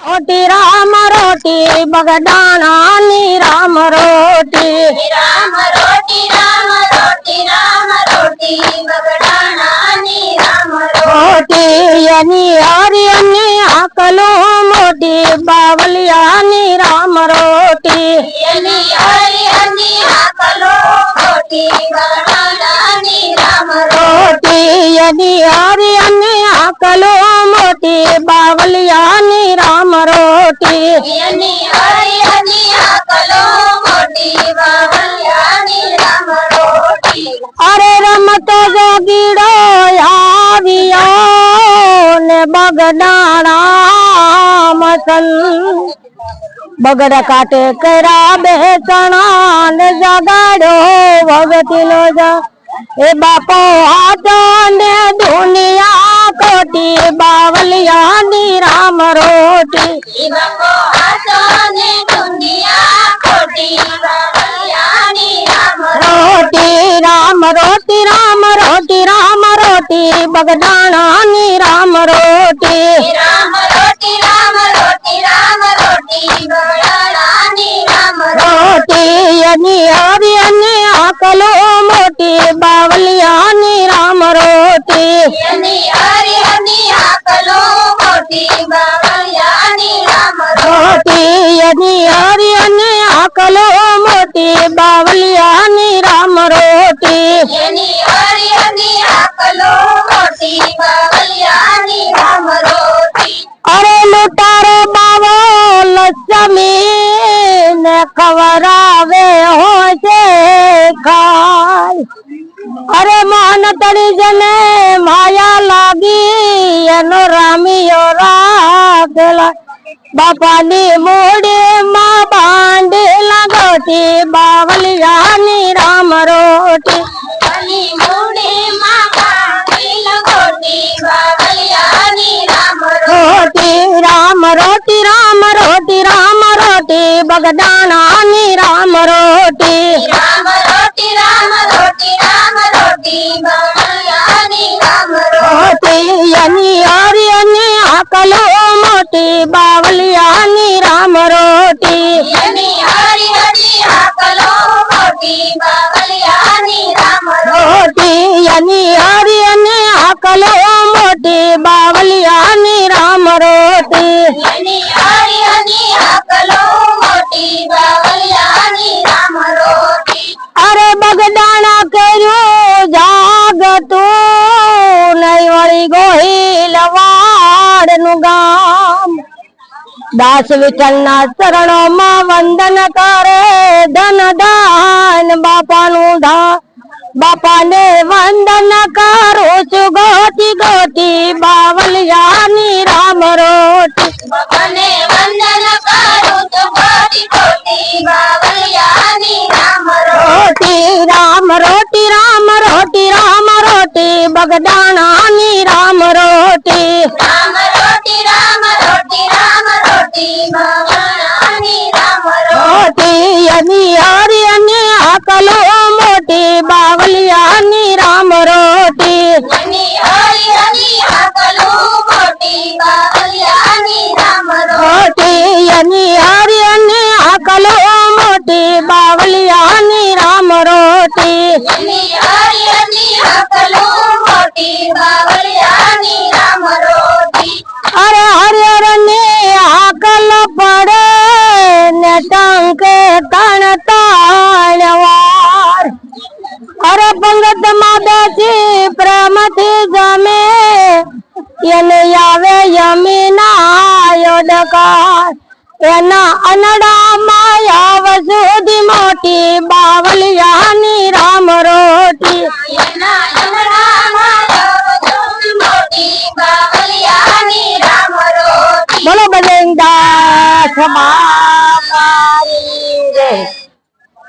रोटी राम रोटी बगडाना नी राम रोटी राम रोटी राम रोटी राम रोटी बगडाना नी राम रोटी यनी हरी अन्नी आकलो मोटी बावलिया नी राम रोटी यनी हरी अन्नी आकलो मोटी बगडाना नी राम रोटी यनी हरी अन्नी आकलो मोटी बावलिया नी राम रोटी यनी हरी अन्नी आकलो मोटी बावलिया नी राम रोटी अरे रमत जोगीड़ो आवियो ने बगडाना मसन बगड़ काटे करा बेचना ने जगाड़ो भगती लो जा ए बापो हाथो ने दुनिया कोटी बावलिया नी राम रोटी बापो हाथो ने दुनिया कोटी बावलिया नी राम रोटी राम रोटी राम रोटी राम रोटी बगडाना नी राम रोटी राम रोटी राम रोटी राम रोटी बगडाना नी राम रोटी यनी हरी अन्नी आकलो मोटी बावलिया नी राम रोटी यनी हरी अन्नी आकलो मोटी बावलिया नी राम रोटी यनी हरी अन्नी आकलो मोटी बावलिया नी राम रोटी यनी हरी अन्नी आकलो मोटी बावलिया नी राम रोटी अरे लुटारे बाबो लक्ष्मी ने खवरावे हो से खाय अरे मान तड़ी जने माया लागी एनो रामियो राखेला बापा नी मोड़ी माँ बांडी लगोटी बावलिया नी राम रोटी बनी मुड़ी माँ बांडी लगोटी बावलिया नी राम रोटी राम रोटी राम रोटी राम रोटी बगडाना नी राम रोटी राम रोटी राम रोटी राम रोटी बावलिया नी राम रोटी यनी हरी अन्नी आकलो मोटी बावलिया नी राम रोटी यनी हरी अन्नी आकलो मोटी बावलिया नी राम रोटी यनी हरी अन्नी आकलो मोटी बावलिया नी राम रोटी यनी हरी अन्नी आकलो मोटी बावलिया नी राम रोटी अरे बगडाना करू जाग तू नहीं वળી ગોહિલ વાડનું ગામ દાસ વિઠ્ઠલના ચરણોમાં વંદન કરે ધન દાન બાપાનું ધા બાપાને વંદન કરું છું ગોતી ગોતી બાવલિયાની રામ રોટી બાપાને વંદન કરું તો કોટી કોટી બાવલિયા नी राम रोटी राम रोटी राम रोटी राम रोटी बगडाना नी राम रोटी राम रोटी राम रोटी राम रोटी बगडाना नी राम रोटी यनी हरी अन्नी आकलो मोटी बावलिया नी राम रोटी यनी हरी अन्नी आकलो मोटी बावलिया नी राम रोटी यनी हरी अन्नी आकलो मोटी बावलिया नी राम रोटी यनी हरी अन्नी आकलो मोटी बावलिया नी राम रोटी अरे हरियर ने आकल पड़े ने टंके तन ताणवार अरे पंगत मादासी प्रेम थी जमे यने यावे यमीना योडकार एना अनड़ा माया वसुदी मोटी बावलिया नी राम रोटी यना अनड़ा माया वसुदी मोटी बावलिया नी राम रोटी बोलो बजेंदा समा